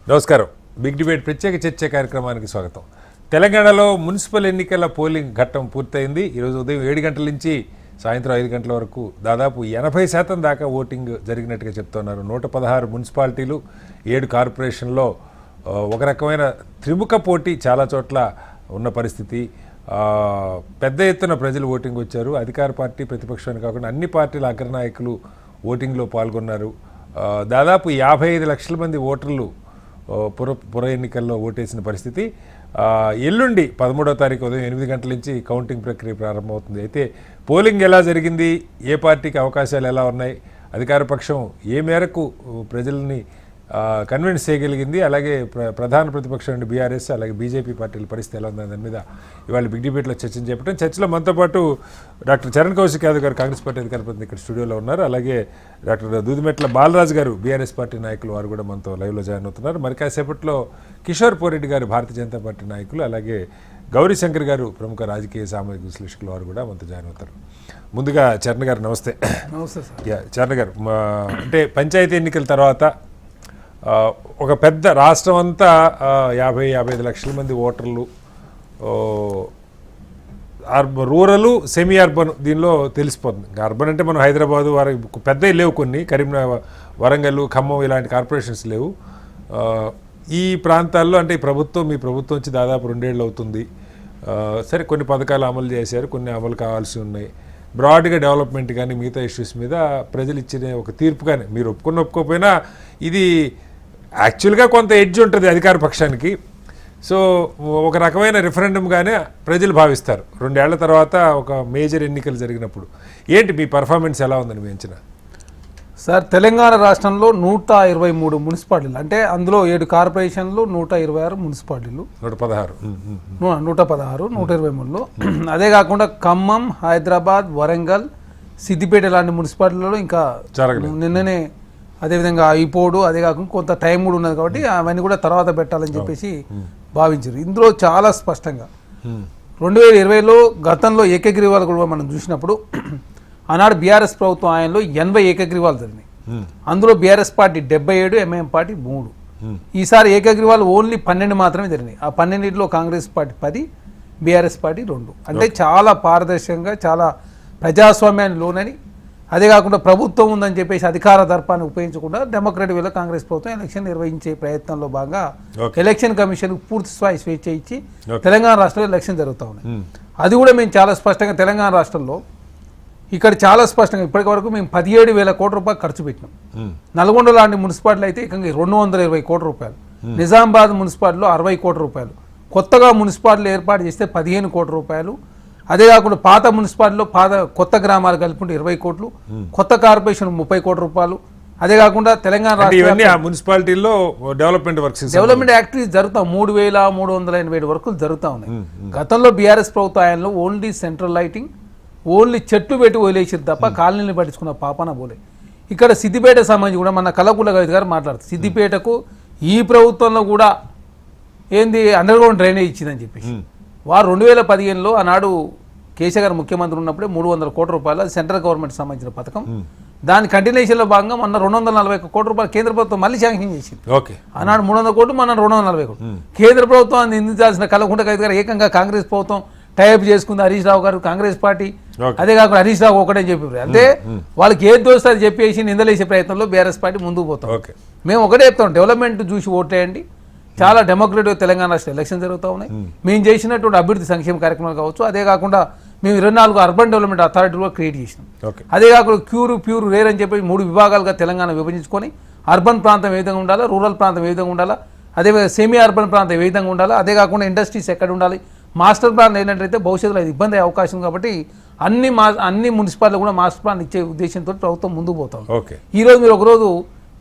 నమస్కారం. Big debate ప్రత్యేక చర్చ కార్యక్రమానికి స్వాగతం. తెలంగాణలో మున్సిపల్ ఎన్నికల పోలింగ్ ఘట్టం పూర్తయింది. ఈరోజు ఉదయం 7 గంటల నుంచి సాయంత్రం 5 గంటల వరకు దాదాపు 80% దాకా ఓటింగ్ జరిగినట్టుగా చెప్తున్నారు. 116 మున్సిపాలిటీలు, 7 కార్పొరేషన్లో ఒక రకమైన త్రిముఖ పోటీ చాలా చోట్ల ఉన్న పరిస్థితి. పెద్ద ఎత్తున ప్రజలు ఓటింగ్ వచ్చారు. అధికార పార్టీ, ప్రతిపక్షాన్ని కాకుండా అన్ని పార్టీల అగ్రనాయకులు ఓటింగ్లో పాల్గొన్నారు. దాదాపు 55 లక్షల మంది ఓటర్లు పుర ఎన్నికల్లో ఓటేసిన పరిస్థితి. ఎల్లుండి 13వ తారీఖు ఉదయం 8 గంటల నుంచి కౌంటింగ్ ప్రక్రియ ప్రారంభమవుతుంది. అయితే పోలింగ్ ఎలా జరిగింది, ఏ పార్టీకి అవకాశాలు ఎలా ఉన్నాయి, అధికార పక్షం ఏ మేరకు ప్రజల్ని కన్విన్స్ చేయగలిగింది, అలాగే ప్రధాన ప్రతిపక్షం బీఆర్ఎస్ అలాగే బీజేపీ పార్టీల పరిస్థితి ఎలా ఉంది దాని మీద ఇవాళ బిగ్ డిబేట్లో చర్చను చేపట్టడం. చర్చలో మనతో పాటు డాక్టర్ చరణ్ కౌశిక్ యాదవ్ గారు, కాంగ్రెస్ పార్టీ అధికార ప్రతినిధి ఇక్కడ స్టూడియోలో ఉన్నారు. అలాగే డాక్టర్ దూదిమెట్ల బాలరాజు గారు, బీఆర్ఎస్ పార్టీ నాయకులు, వారు కూడా మనతో లైవ్లో జాయిన్ అవుతున్నారు. మరి కాసేపట్లో కిషోర్ పోరెడ్డి గారు, భారతీయ జనతా పార్టీ నాయకులు, అలాగే గౌరీశంకర్ గారు, ప్రముఖ రాజకీయ సామాజిక విశ్లేషకులు, వారు కూడా మనతో జాయిన్ అవుతారు. ముందుగా చరణ్ గారు నమస్తే. నమస్తే సార్. చరణ్ గారు, అంటే పంచాయతీ ఎన్నికల తర్వాత ఒక పెద్ద రాష్ట్రం అంతా 50-55 లక్షల మంది ఓటర్లు, రూరల్, సెమీ అర్బన్ దీనిలో తెలిసిపోతుంది. అర్బన్ అంటే మనం హైదరాబాదు వారికి పెద్దవి లేవు, కొన్ని కరీంనగర్, వరంగల్, ఖమ్మం ఇలాంటి కార్పొరేషన్స్ లేవు. ఈ ప్రాంతాల్లో అంటే మీ ప్రభుత్వం వచ్చి దాదాపు 2 ఏళ్ళు అవుతుంది. సరే, కొన్ని పథకాలు అమలు చేశారు, కొన్ని అమలు కావాల్సి ఉన్నాయి. బ్రాడ్గా డెవలప్మెంట్ కానీ మిగతా ఇష్యూస్ మీద ప్రజలు ఇచ్చిన ఒక తీర్పు కానీ మీరు ఒప్పుకోకపోయినా ఇది యాక్చువల్గా కొంత ఎడ్జ్ ఉంటుంది అధికార పక్షానికి. సో ఒక రకమైన రిఫరెండంగానే ప్రజలు భావిస్తారు 2 ఏళ్ల తర్వాత ఒక మేజర్ ఎన్నికలు జరిగినప్పుడు. ఏంటి మీ పర్ఫార్మెన్స్ ఎలా ఉందని మీ అంచనా? సార్, తెలంగాణ రాష్ట్రంలో 123 మున్సిపాలిటీలు, అంటే అందులో 7 కార్పొరేషన్లు, 126 మున్సిపాలిటీలు, 123లో. అదే కాకుండా ఖమ్మం, హైదరాబాద్, వరంగల్, సిద్దిపేట లాంటి మున్సిపాలిటీలలో ఇంకా నిన్ననే అదేవిధంగా అయిపోడు. అదే కాకుండా కొంత టైం కూడా ఉన్నది కాబట్టి అవన్నీ కూడా తర్వాత పెట్టాలని చెప్పేసి భావించారు. ఇందులో చాలా స్పష్టంగా 2020లో గతంలో ఏకగ్రీవాలు కూడా మనం చూసినప్పుడు ఆనాడు బీఆర్ఎస్ ప్రభుత్వం ఆయనలో 80 ఏకగ్రీవాలు జరిగినాయి. అందులో బీఆర్ఎస్ పార్టీ 77, ఎంఐఎం పార్టీ 3. ఈసారి ఏకగ్రీవాలు ఓన్లీ 12 మాత్రమే జరిగినాయి. ఆ 12లో కాంగ్రెస్ పార్టీ 10, బీఆర్ఎస్ పార్టీ 2. అంటే చాలా పారదర్శకంగా, చాలా ప్రజాస్వామ్యాన్ని లోనని, అదే కాకుండా ప్రభుత్వం ఉందని చెప్పేసి అధికార దర్పాన్ని ఉపయోగించకుండా డెమోక్రటిక్ వేలో కాంగ్రెస్ ప్రభుత్వం ఎలక్షన్ నిర్వహించే ప్రయత్నంలో భాగంగా ఎలక్షన్ కమిషన్ పూర్తి స్థాయి స్వేచ్ఛ ఇచ్చి తెలంగాణ రాష్ట్రంలో ఎలక్షన్ జరుగుతూ ఉన్నాయి. అది కూడా మేము చాలా స్పష్టంగా తెలంగాణ రాష్ట్రంలో ఇక్కడ చాలా స్పష్టంగా ఇప్పటి వరకు మేము 17,000 కోట్ల రూపాయలు ఖర్చు పెట్టినాం. నల్గొండ లాంటి మున్సిపాలిటీ అయితే ఏకంగా 220 కోట్ల రూపాయలు, నిజామాబాద్ మున్సిపాలిటీలో 60 కోట్ల రూపాయలు, కొత్తగా మున్సిపాలిటీలు ఏర్పాటు చేస్తే 15 కోట్ల రూపాయలు, అదే కాకుండా పాత మున్సిపాలిటీలో కొత్త గ్రామాలు కలుపుకుంటే 20 కోట్లు, కొత్త కార్పొరేషన్ 30 కోట్ల రూపాయలు. అదే కాకుండా తెలంగాణ మున్సిపాలిటీలో డెవలప్మెంట్ యాక్టివిటీస్ జరుగుతాం. 3,387 వర్కులు జరుగుతూ ఉన్నాయి. గతంలో బీఆర్ఎస్ ప్రభుత్వం ఆయనలో ఓన్లీ సెంట్రల్ లైటింగ్, ఓన్లీ చెట్లు పెట్టి వదిలేసారు తప్ప కాలనీలు పట్టించుకున్న పాపన పోలే. ఇక్కడ సిద్దిపేట సంబంధించి కూడా మన కలకుల గారు మాట్లాడుతారు. సిద్దిపేటకు ఈ ప్రభుత్వంలో కూడా ఏంది అండర్ గ్రౌండ్ డ్రైనేజ్ ఇచ్చిందని చెప్పేసి వారు 2015లో ఆనాడు కేసీఆర్ గారు ముఖ్యమంత్రి ఉన్నప్పుడే 300 కోట్ల రూపాయలు, అది సెంట్రల్ గవర్నమెంట్ సంబంధించిన పథకం. దాని కంటిన్యూషన్లో భాగంగా మొన్న 241 కోట్ల రూపాయలు కేంద్ర ప్రభుత్వం మళ్ళీ శాంక్షన్ చేసింది. ఆనాడు 300 కోట్లు, మన 240 కోట్లు. కేంద్ర ప్రభుత్వం నిందించాల్సిన కలకుంట గారు ఏకంగా కాంగ్రెస్ ప్రభుత్వం టైప్ చేసుకుంది. హరీష్ రావు గారు, కాంగ్రెస్ పార్టీ. అదే కాకుండా హరీష్ రావు ఒకటే చెప్పారు, అంటే వాళ్ళకి ఏది దోస్తే అది చెప్పేసి నిందలేసే ప్రయత్నంలో బీఆర్ఎస్ పార్టీ ముందుకు పోతాం. మేము ఒకటే చెప్తాం, డెవలప్మెంట్ చూసి ఓట్లేయండి. చాలా డెమోక్రటిక్ తెలంగాణ రాష్ట్ర ఎలక్షన్ జరుగుతూ ఉన్నాయి. మేము చేసినటువంటి అభివృద్ధి సంక్షేమ కార్యక్రమాలు కావచ్చు. అదే కాకుండా మేము 24 అర్బన్ డెవలప్మెంట్ అథారిటీ కూడా క్రియేట్ చేసినాం. అదే కాకుండా ప్యూర్ రేర్ అని చెప్పి 3 విభాగాలుగా తెలంగాణ విభజించుకొని అర్బన్ ప్రాంతం ఏ విధంగా ఉండాలా, రూరల్ ప్రాంతం ఏ విధంగా ఉండాలా, అదేవిధంగా సెమీ అర్బన్ ప్రాంతం ఏ విధంగా ఉండాలా, అదే కాకుండా ఇండస్ట్రీస్ ఎక్కడ ఉండాలి, మాస్టర్ ప్లాన్ ఏంటంటే భవిష్యత్తులో అది ఇబ్బంది అయ్యే అవకాశం కాబట్టి అన్ని మున్సిపాలిటీలు కూడా మాస్టర్ ప్లాన్ ఇచ్చే ఉద్దేశంతో ప్రభుత్వం ముందుకు పోతాం. ఈరోజు మీరు ఒకరోజు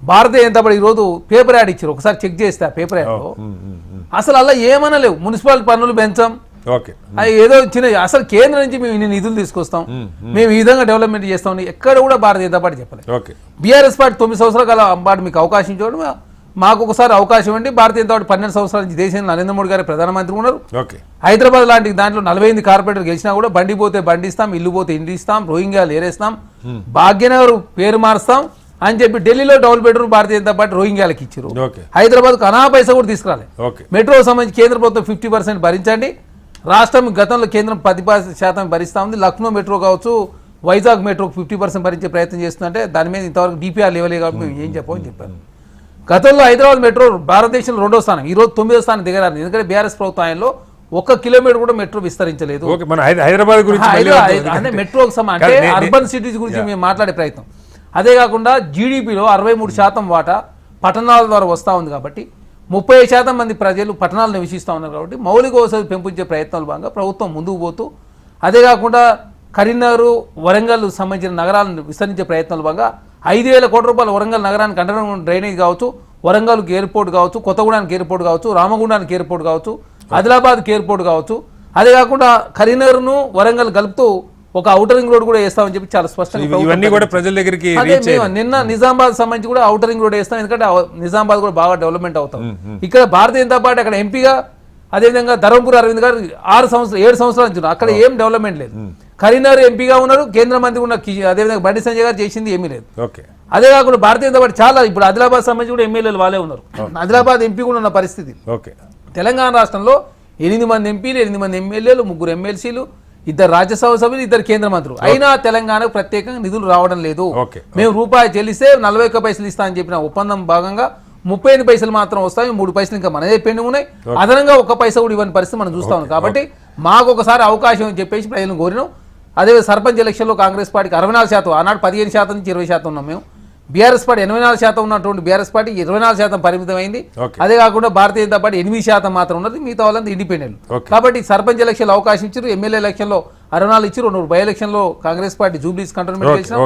భారతీయ జనతా పార్టీ ఈరోజు పేపర్ యాడ్ ఇచ్చారు, ఒకసారి చెక్ చేస్తే ఆ పేపర్ యాడ్లో అసలు అలా ఏమన్నా లేవు. మున్సిపాలిటీ పన్నులు పెంచాం, అది ఏదో చిన్న, అసలు కేంద్రం నుంచి మేము ఇన్ని నిధులు తీసుకొస్తాం, మేము ఈ విధంగా డెవలప్మెంట్ చేస్తామని ఎక్కడ కూడా భారతీయ జనతా పార్టీ చెప్పలేదు. బీఆర్ఎస్ పార్టీ 9 సంవత్సరాల కాలం పాటు మీకు అవకాశం ఇచ్చేవాడు, మాకు ఒకసారి అవకాశం ఇవ్వండి. భారతీయ జనతా పార్టీ 12 సంవత్సరాల నుంచి దేశంలో నరేంద్ర మోడీ గారు ప్రధానమంత్రి ఉన్నారు. హైదరాబాద్ లాంటి దాంట్లో 48 కార్పొరేటర్ గెలిచినా కూడా బండి పోతే బండి ఇస్తాం, ఇల్లు పోతే ఇండ్లు ఇస్తాం, రోహింగ్యాలు ఏరేస్తాం, భాగ్యనగర్ పేరు మారుస్తాం, అని చెప్పి ఢిల్లీలో డబుల్ బెడ్రూమ్ భారతీయ జనతా పార్టీ రోహింగ్యాలకు ఇచ్చారు. ఓకే హైదరాబాద్కు అనా పైసా కూడా తీసుకురాలి. ఓకే మెట్రో సంబంధించి కేంద్ర ప్రభుత్వం 50% భరించండి. రాష్ట్రం గతంలో కేంద్రం 10% భరిస్తూ ఉంది. లక్నో మెట్రో కావచ్చు, వైజాగ్ మెట్రోకి 50% భరించే ప్రయత్నం చేస్తుందంటే దాని మీద ఇంతవరకు డిపిఆర్ లెవెలే కాబట్టి మేము ఏం చెప్పమని చెప్పాను. గతంలో హైదరాబాద్ మెట్రో భారతదేశంలో 2వ స్థానం, ఈరోజు 9వ స్థానం దిగరారు. ఎందుకంటే బీఆర్ఎస్ ప్రభుత్వంలో 1 కిలోమీటర్ కూడా మెట్రో విస్తరించలేదు. ఓకే మన హైదరాబాద్ గురించి అంటే మెట్రోకి అంటే అర్బన్ సిటీస్ గురించి మేము మాట్లాడే ప్రయత్నం. అదే కాకుండా జీడిపిలో 63% వాటా పట్టణాల ద్వారా వస్తూ ఉంది కాబట్టి 30% మంది ప్రజలు పట్టణాలు నివసిస్తూ ఉన్నారు కాబట్టి మౌలిక వసతులు పెంపొందే ప్రయత్నాలు భాగంగా ప్రభుత్వం ముందుకు పోతూ, అదే కాకుండా కరీంనగర్ వరంగల్ సంబంధించిన నగరాలను విస్తరించే ప్రయత్నాలు భాగంగా 5,000 కోట్ల రూపాయలు వరంగల్ నగరానికి అండర్ డ్రైనేజ్ కావచ్చు, వరంగల్కి ఎయిర్పోర్ట్ కావచ్చు, కొత్తగూడానికి ఎయిర్పోర్ట్ కావచ్చు, రామగుండానికి ఎయిర్పోర్ట్ కావచ్చు, ఆదిలాబాద్కి ఎయిర్పోర్ట్ కావచ్చు, అదే కాకుండా కరీంనగర్ను వరంగల్ కలుపుతూ ఒక ఔటర్ రింగ్ రోడ్ కూడా వేస్తామని చెప్పి చాలా స్పష్టంగా ఇవన్నీ కూడా ప్రజల దగ్గరికి నిన్న నిజామాబాద్ సంబంధించి కూడా ఔటర్ రింగ్ రోడ్ వేస్తాం. ఎందుకంటే నిజామాబాద్ కూడా బాగా డెవలప్మెంట్ అవుతాం. ఇక్కడ భారతీయ జనతా పార్టీ అక్కడ ఎంపీగా, అదేవిధంగా ధర్మపురి అరవింద్ గారు 7 సంవత్సరాల నుంచి అక్కడ ఏం డెవలప్మెంట్ లేదు. కరీంనగర్ ఎంపీగా ఉన్నారు, కేంద్ర మంత్రి ఉన్న అదేవిధంగా బండి సంజయ్ గారు చేసింది ఏమీ లేదు. అదే కాకుండా భారతీయ జనతా పార్టీ చాలా ఇప్పుడు ఆదిలాబాద్ సంబంధించి కూడా ఎమ్మెల్యేలు వాళ్ళే ఉన్నారు. ఆదిలాబాద్ ఎంపీ కూడా ఉన్న పరిస్థితి. తెలంగాణ రాష్ట్రంలో 8 మంది ఎంపీలు, 8 మంది ఎమ్మెల్యేలు, 3 ఎమ్మెల్సీలు, 2 రాజ్యసభ సభ్యులు, 2 కేంద్ర మంత్రులు. అయినా తెలంగాణకు ప్రత్యేకంగా నిధులు రావడం లేదు. మేము రూపాయి చెల్లిస్తే 41 పైసలు ఇస్తా అని చెప్పిన ఒప్పందం భాగంగా 35 పైసలు మాత్రం వస్తాయి. 3 పైసలు ఇంకా మనదే పెండింగ్ ఉన్నాయి. అదనంగా 1 పైసా కూడా ఇవ్వని పరిస్థితి మనం చూస్తా ఉన్నాం. కాబట్టి మాకు ఒకసారి అవకాశం అని చెప్పేసి ప్రజలను కోరినాం. అదే సర్పంచ్ ఎలక్షన్లో కాంగ్రెస్ పార్టీకి 64%, ఆనాడు 15% నుంచి 20% ఉన్నాం మేము. బీఆర్ఎస్ పార్టీ 84% ఉన్నటువంటి బీఆర్ఎస్ పార్టీ 24% పరిమితమైంది. అదే కాకుండా భారతీయ జనతా పార్టీ 8% మాత్రం ఉన్నది, మిగతా వాళ్ళంతా ఇండిపెండెంట్. కాబట్టి సర్పంచ్ ఎలక్షన్లో అవకాశం ఇచ్చారు, ఎమ్మెల్యే ఎలక్షన్లో 64 ఇచ్చారు, 2 బై ఎలక్షన్లో కాంగ్రెస్ పార్టీ జూబ్లీస్ కంటోన్మెంట్ చేసినాం.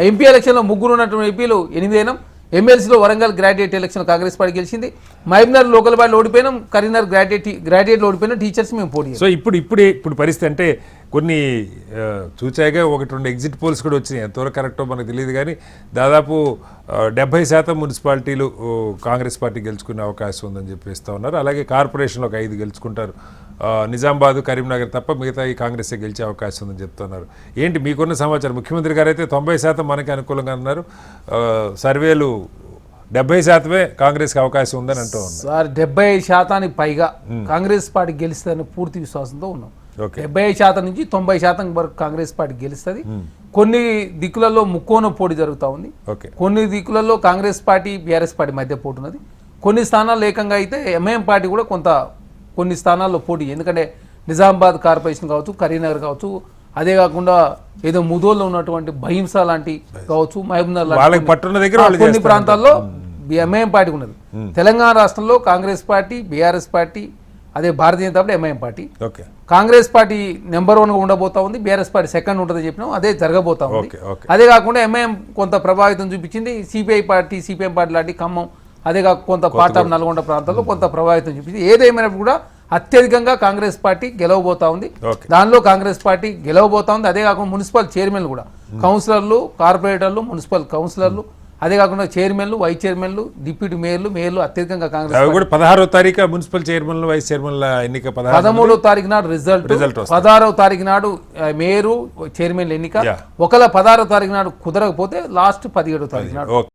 ఎంపీ ఎలక్షన్లో 3 ఉన్నటువంటి ఎంపీలు 8 అయినాం. ఎమ్మెల్సీలో Warangal graduate election Congress party గెలిచింది. మహబూబ్నగర్ లోకల్ బాడీలో ఓడిపోయినాం, కరీంనగర్ గ్రాడ్యుయేట్లో ఓడిపోయినా టీచర్స్ మేము పోటీ. సో ఇప్పుడు పరిస్థితి అంటే కొన్ని చూచాయిగా 1-2 ఎగ్జిట్ పోల్స్ కూడా వచ్చినాయి. ఎంతవరకు కరెక్టో మనకు తెలియదు కానీ దాదాపు 70% మున్సిపాలిటీలు కాంగ్రెస్ పార్టీ గెలుచుకునే అవకాశం ఉందని చెప్పేస్తూ ఉన్నారు. అలాగే కార్పొరేషన్లో ఒక 5 గెలుచుకుంటారు. నిజామాబాద్, కరీంనగర్ తప్ప మిగతా ఈ కాంగ్రెస్ గెలిచే అవకాశం ఉందని చెప్తున్నారు. ఏంటి మీకున్న సమాచారం? ముఖ్యమంత్రి గారు అయితే 90% మనకి అనుకూలంగా అన్నారు. సర్వేలు 70% కాంగ్రెస్కి అవకాశం ఉందని అంటూ ఉన్నారు. సార్ 70% పైగా కాంగ్రెస్ పార్టీ గెలుస్తుందని పూర్తి విశ్వాసంతో ఉన్నాం. 70% నుంచి 90% వరకు కాంగ్రెస్ పార్టీ గెలుస్తుంది. కొన్ని దిక్కులలో ముక్కోన పోటీ జరుగుతూ ఉంది. కొన్ని దిక్కులలో కాంగ్రెస్ పార్టీ బీఆర్ఎస్ పార్టీ మధ్య పోటీ ఉన్నది. కొన్ని స్థానాల్లో ఏకంగా అయితే ఎంఐఎం పార్టీ కూడా కొన్ని స్థానాల్లో పోటీ. ఎందుకంటే నిజామాబాద్ కార్పొరేషన్ కావచ్చు, కరీంనగర్ కావచ్చు, అదే కాకుండా ఏదో ముదోల్లో ఉన్నటువంటి భహింస లాంటి కావచ్చు, మహబూబ్నగర్ కొన్ని ప్రాంతాల్లో ఎంఐఎం పార్టీ ఉన్నది. తెలంగాణ రాష్ట్రంలో కాంగ్రెస్ పార్టీ, బీఆర్ఎస్ పార్టీ, అదే Bharatiya Janata party, MIM party. Congress party number 1గా ఉండబోతా ఉంది, బీఆర్ఎస్ పార్టీ సెకండ్ ఉంటుందని చెప్పినాం. అదే జరగబోతా ఉంది. అదే కాకుండా ఎంఐఎం కొంత ప్రభావితం చూపించింది. సిపిఐ పార్టీ, సిపిఎం పార్టీ లాంటి ఖమ్మం, అదే కాక కొంత పాటాం, నల్గొండ ప్రాంతాల్లో కొంత ప్రభావితం చూపించింది. ఏదేమైనప్పుడు కూడా అత్యధికంగా కాంగ్రెస్ పార్టీ గెలవబోతా ఉంది. దానిలో కాంగ్రెస్ పార్టీ గెలవబోతా ఉంది. అదే కాకుండా మున్సిపల్ చైర్మన్లు కూడా, కౌన్సిలర్లు, కార్పొరేటర్లు, మున్సిపల్ కౌన్సిలర్లు, అదే కాకుండా చైర్మన్లు, వైస్ చైర్మన్లు, డిప్యూటీ మేయర్లు అత్యధికంగా కాంగ్రెస్. 16వ తారీఖు మున్సిపల్ చైర్మన్లు, వైస్ చైర్మన్ల ఎన్నిక, 13వ తారీఖు నాడు రిజల్ట్, 16వ తారీఖు నాడు మేయరు, చైర్మన్ల ఎన్నిక. ఒకవేళ 16వ తారీఖు నాడు కుదరకపోతే లాస్ట్ 17వ తారీఖు నాడు.